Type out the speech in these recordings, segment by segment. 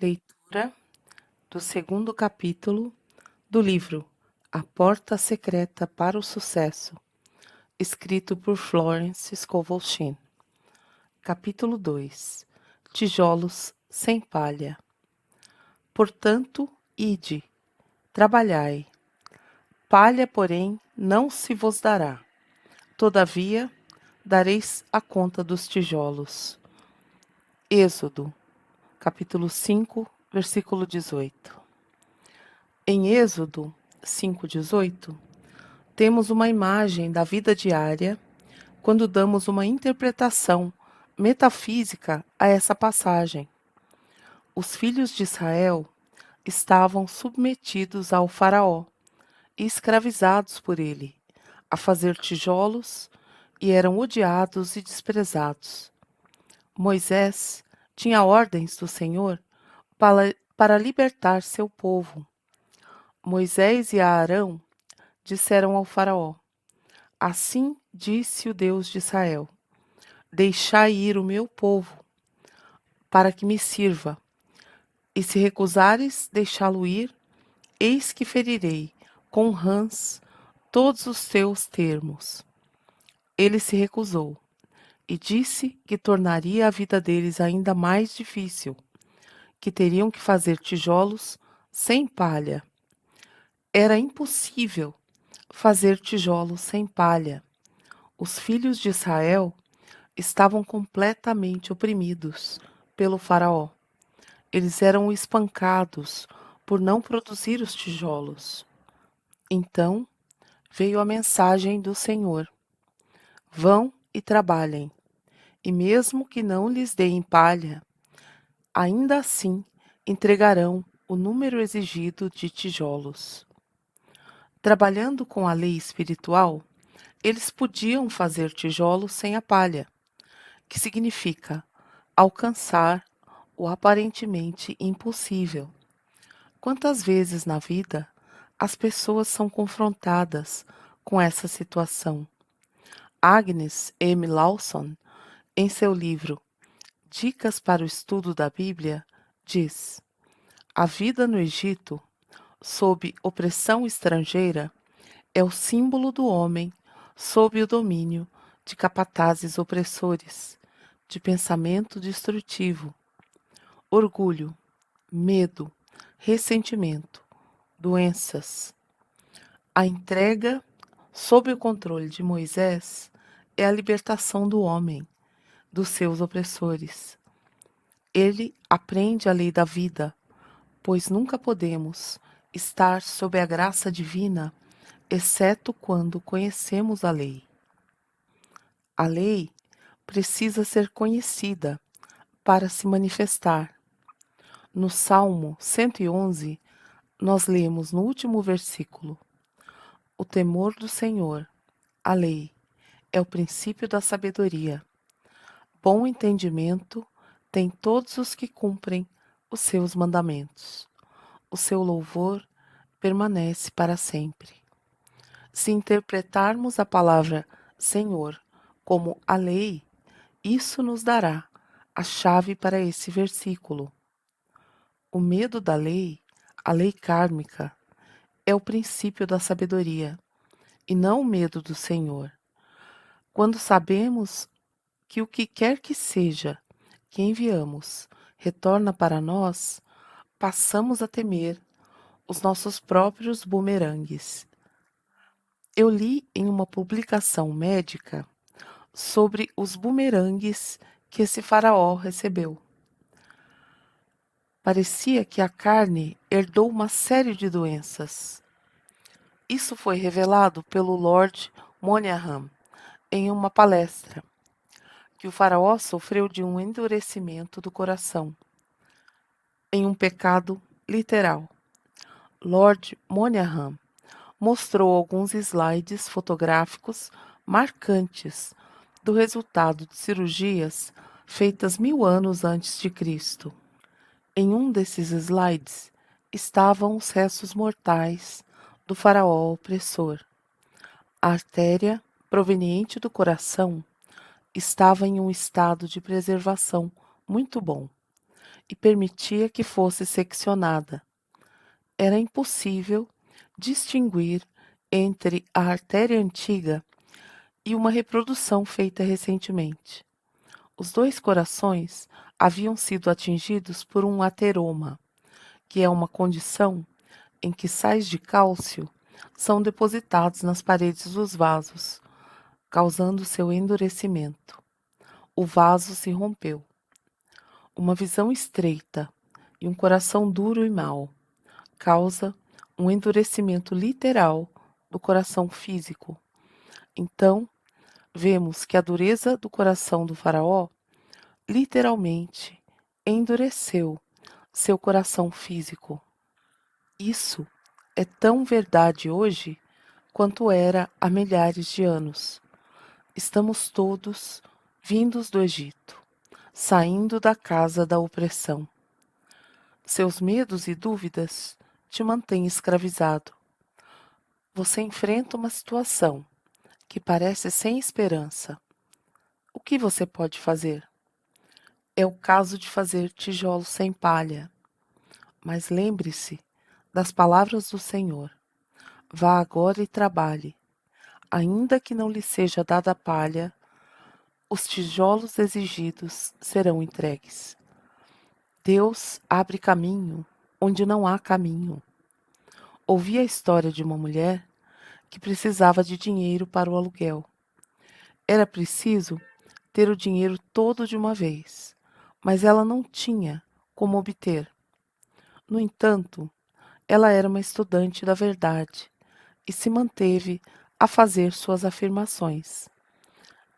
Leitura do segundo capítulo do livro A Porta Secreta para o Sucesso, escrito por Florence Scovel Shinn. Capítulo 2. Tijolos sem palha. Portanto, ide, trabalhai. Palha, porém, não se vos dará. Todavia, dareis a conta dos tijolos. Êxodo, capítulo 5, versículo 18. Em Êxodo 5:18, temos uma imagem da vida diária quando damos uma interpretação metafísica a essa passagem. Os filhos de Israel estavam submetidos ao Faraó e escravizados por ele, a fazer tijolos, e eram odiados e desprezados. Moisés tinha ordens do Senhor para libertar seu povo. Moisés e Arão disseram ao Faraó: Assim disse o Deus de Israel: Deixai ir o meu povo, para que me sirva. E se recusares deixá-lo ir, eis que ferirei com rãs todos os teus termos. Ele se recusou e disse que tornaria a vida deles ainda mais difícil, que teriam que fazer tijolos sem palha. Era impossível fazer tijolos sem palha. Os filhos de Israel estavam completamente oprimidos pelo Faraó. Eles eram espancados por não produzir os tijolos. Então veio a mensagem do Senhor: Vão e trabalhem, e mesmo que não lhes deem palha, ainda assim entregarão o número exigido de tijolos. Trabalhando com a lei espiritual, eles podiam fazer tijolos sem a palha, que significa alcançar o aparentemente impossível. Quantas vezes na vida as pessoas são confrontadas com essa situação? Agnes M. Lawson, em seu livro Dicas para o Estudo da Bíblia, diz: A vida no Egito, sob opressão estrangeira, é o símbolo do homem sob o domínio de capatazes opressores, de pensamento destrutivo, orgulho, medo, ressentimento, doenças. A entrega sob o controle de Moisés é a libertação do homem dos seus opressores. Ele aprende a lei da vida, pois nunca podemos estar sob a graça divina, exceto quando conhecemos a lei. A lei precisa ser conhecida para se manifestar. No Salmo 111, nós lemos no último versículo: O temor do Senhor, a lei, é o princípio da sabedoria. Bom entendimento tem todos os que cumprem os seus mandamentos. O seu louvor permanece para sempre. Se interpretarmos a palavra Senhor como a lei, isso nos dará a chave para esse versículo. O medo da lei, a lei kármica, é o princípio da sabedoria, e não o medo do Senhor. Quando sabemos que o que quer que seja que enviamos retorna para nós, passamos a temer os nossos próprios bumerangues. Eu li em uma publicação médica sobre os bumerangues que esse faraó recebeu. Parecia que a carne herdou uma série de doenças. Isso foi revelado pelo Lord Monaghan em uma palestra, que o faraó sofreu de um endurecimento do coração, em um pecado literal. Lord Monaghan mostrou alguns slides fotográficos marcantes do resultado de cirurgias feitas 1000 anos antes de Cristo. Em um desses slides estavam os restos mortais do faraó opressor. A artéria proveniente do coração estava em um estado de preservação muito bom, e permitia que fosse seccionada. Era impossível distinguir entre a artéria antiga e uma reprodução feita recentemente. Os dois corações haviam sido atingidos por um ateroma, que é uma condição em que sais de cálcio são depositados nas paredes dos vasos, causando seu endurecimento. O vaso se rompeu. Uma visão estreita e um coração duro e mau causa um endurecimento literal do coração físico. Então, vemos que a dureza do coração do faraó literalmente endureceu seu coração físico. Isso é tão verdade hoje quanto era há milhares de anos. Estamos todos vindos do Egito, saindo da casa da opressão. Seus medos e dúvidas te mantêm escravizado. Você enfrenta uma situação que parece sem esperança. O que você pode fazer? É o caso de fazer tijolos sem palha. Mas lembre-se das palavras do Senhor. Vá agora e trabalhe. Ainda que não lhe seja dada a palha, os tijolos exigidos serão entregues. Deus abre caminho onde não há caminho. Ouvi a história de uma mulher que precisava de dinheiro para o aluguel. Era preciso ter o dinheiro todo de uma vez, mas ela não tinha como obter. No entanto, ela era uma estudante da verdade e se manteve a fazer suas afirmações.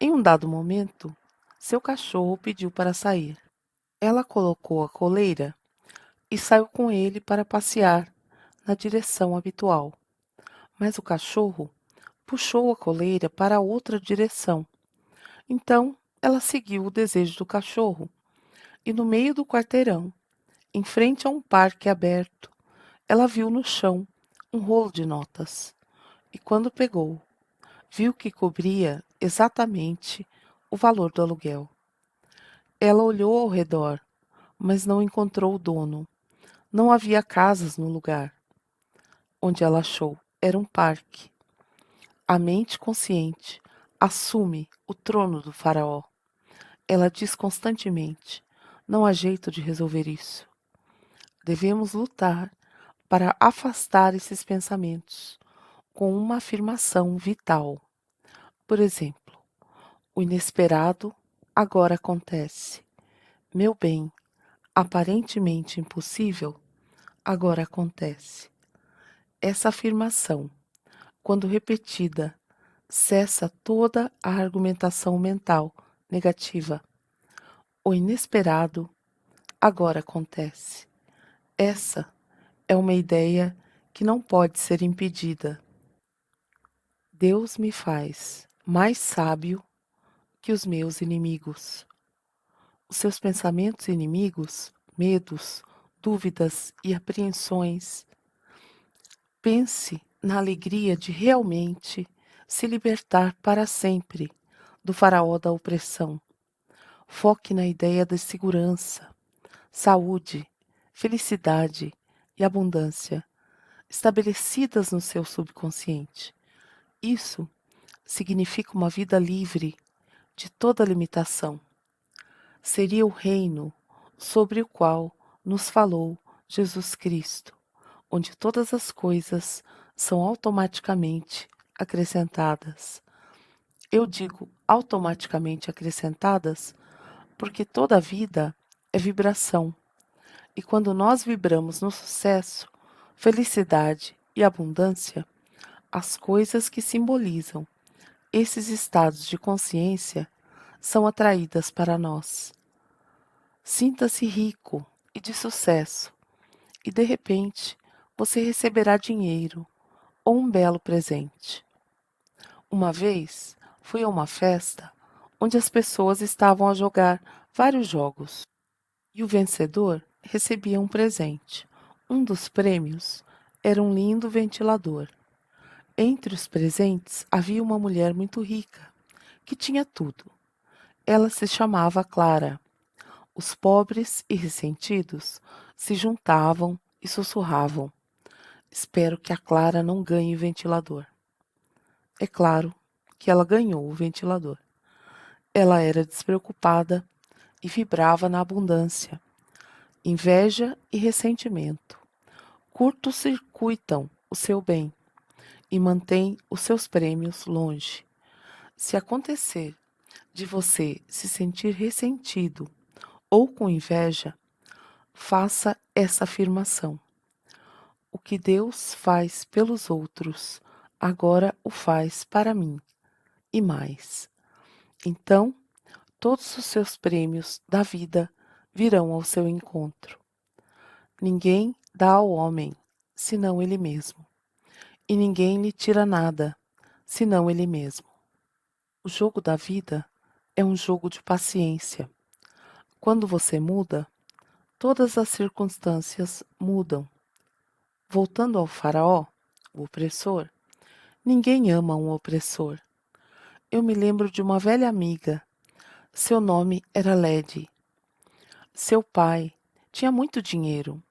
Em um dado momento, seu cachorro pediu para sair. Ela colocou a coleira e saiu com ele para passear na direção habitual. Mas o cachorro puxou a coleira para outra direção. Então, ela seguiu o desejo do cachorro e no meio do quarteirão, em frente a um parque aberto, ela viu no chão um rolo de notas. E quando pegou, viu que cobria exatamente o valor do aluguel. Ela olhou ao redor, mas não encontrou o dono. Não havia casas no lugar. Onde ela achou era um parque. A mente consciente assume o trono do faraó. Ela diz constantemente: não há jeito de resolver isso. Devemos lutar para afastar esses pensamentos com uma afirmação vital. Por exemplo, o inesperado agora acontece. Meu bem, aparentemente impossível, agora acontece. Essa afirmação, quando repetida, cessa toda a argumentação mental negativa. O inesperado agora acontece. Essa é uma ideia que não pode ser impedida. Deus me faz mais sábio que os meus inimigos. Os seus pensamentos inimigos, medos, dúvidas e apreensões. Pense na alegria de realmente se libertar para sempre do faraó da opressão. Foque na ideia de segurança, saúde, felicidade e abundância estabelecidas no seu subconsciente. Isso significa uma vida livre de toda limitação. Seria o reino sobre o qual nos falou Jesus Cristo, onde todas as coisas são automaticamente acrescentadas. Eu digo automaticamente acrescentadas porque toda vida é vibração. E quando nós vibramos no sucesso, felicidade e abundância, as coisas que simbolizam esses estados de consciência são atraídas para nós. Sinta-se rico e de sucesso, e de repente você receberá dinheiro ou um belo presente. Uma vez fui a uma festa onde as pessoas estavam a jogar vários jogos e o vencedor recebia um presente. Um dos prêmios era um lindo ventilador. Entre os presentes havia uma mulher muito rica, que tinha tudo. Ela se chamava Clara. Os pobres e ressentidos se juntavam e sussurravam: espero que a Clara não ganhe o ventilador. É claro que ela ganhou o ventilador. Ela era despreocupada e vibrava na abundância. Inveja e ressentimento curto-circuitam o seu bem e mantêm os seus prêmios longe. Se acontecer de você se sentir ressentido ou com inveja, faça essa afirmação: o que Deus faz pelos outros, agora o faz para mim, e mais. Então, todos os seus prêmios da vida virão ao seu encontro. Ninguém dá ao homem, senão ele mesmo, e ninguém lhe tira nada, senão ele mesmo. O jogo da vida é um jogo de paciência. Quando você muda, todas as circunstâncias mudam. Voltando ao faraó, o opressor, ninguém ama um opressor. Eu me lembro de uma velha amiga. Seu nome era Lady. Seu pai tinha muito dinheiro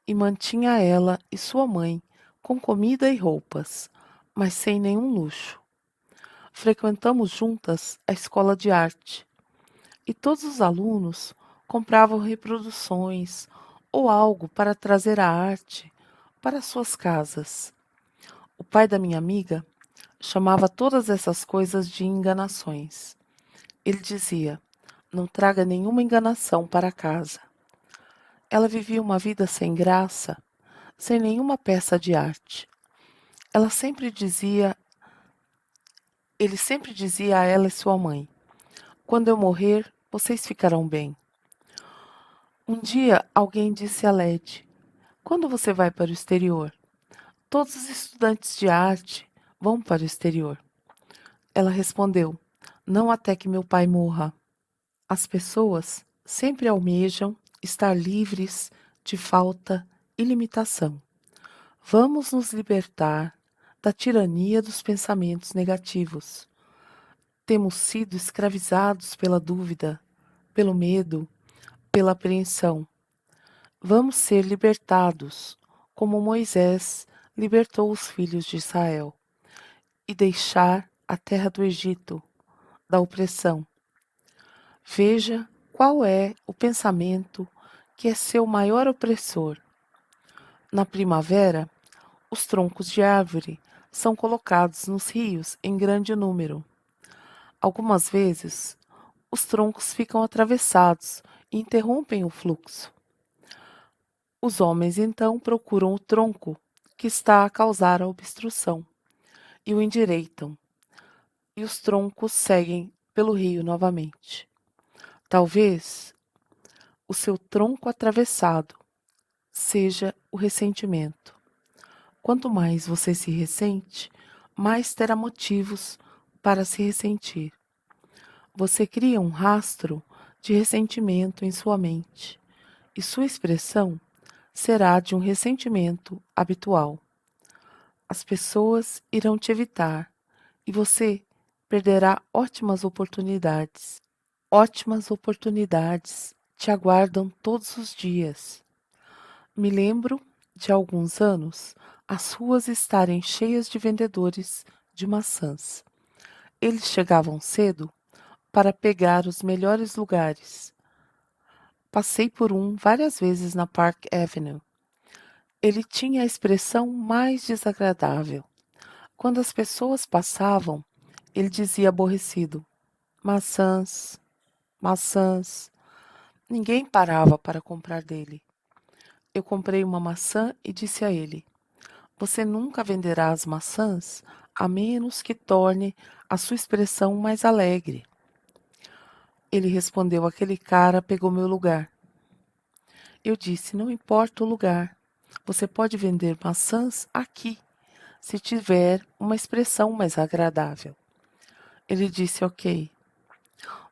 e mantinha ela e sua mãe com comida e roupas, mas sem nenhum luxo. Frequentamos juntas a escola de arte e todos os alunos compravam reproduções ou algo para trazer a arte para suas casas. O pai da minha amiga chamava todas essas coisas de enganações. Ele dizia: não traga nenhuma enganação para casa. Ela vivia uma vida sem graça, sem nenhuma peça de arte. Ela sempre dizia, ele sempre dizia a ela e sua mãe: quando eu morrer, vocês ficarão bem. Um dia alguém disse a Led: quando você vai para o exterior? Todos os estudantes de arte vão para o exterior. Ela respondeu: não até que meu pai morra. As pessoas sempre almejam estar livres de falta e limitação. Vamos nos libertar da tirania dos pensamentos negativos. Temos sido escravizados pela dúvida, pelo medo, pela apreensão. Vamos ser libertados, como Moisés libertou os filhos de Israel, e deixar a terra do Egito, da opressão. Veja qual é o pensamento que é seu maior opressor. Na primavera, os troncos de árvore são colocados nos rios em grande número. Algumas vezes, os troncos ficam atravessados e interrompem o fluxo. Os homens então procuram o tronco que está a causar a obstrução e o endireitam, e os troncos seguem pelo rio novamente. Talvez o seu tronco atravessado seja o ressentimento. Quanto mais você se ressente, mais terá motivos para se ressentir. Você cria um rastro de ressentimento em sua mente, e sua expressão será de um ressentimento habitual. As pessoas irão te evitar e você perderá ótimas oportunidades. Ótimas oportunidades te aguardam todos os dias. Me lembro de há alguns anos as ruas estarem cheias de vendedores de maçãs. Eles chegavam cedo para pegar os melhores lugares. Passei por um várias vezes na Park Avenue. Ele tinha a expressão mais desagradável. Quando as pessoas passavam, ele dizia aborrecido: maçãs, maçãs. Ninguém parava para comprar dele. Eu comprei uma maçã e disse a ele: você nunca venderá as maçãs a menos que torne a sua expressão mais alegre. Ele respondeu: aquele cara pegou meu lugar. Eu disse: não importa o lugar. Você pode vender maçãs aqui, se tiver uma expressão mais agradável. Ele disse: ok.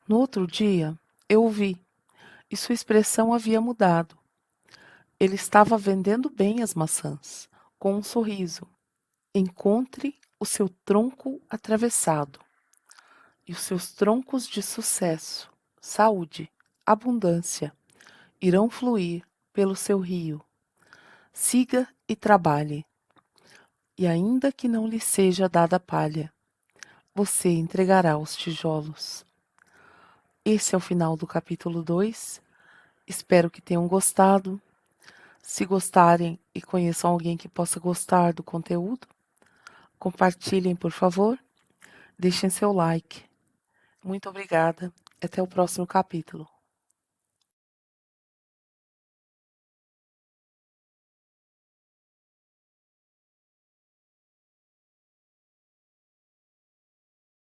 No outro dia, eu o vi, e sua expressão havia mudado. Ele estava vendendo bem as maçãs, com um sorriso. Encontre o seu tronco atravessado e os seus troncos de sucesso, saúde, abundância irão fluir pelo seu rio. Siga e trabalhe, e ainda que não lhe seja dada palha, você entregará os tijolos. Esse é o final do capítulo 2. Espero que tenham gostado. Se gostarem e conheçam alguém que possa gostar do conteúdo, compartilhem, por favor. Deixem seu like. Muito obrigada. Até o próximo capítulo.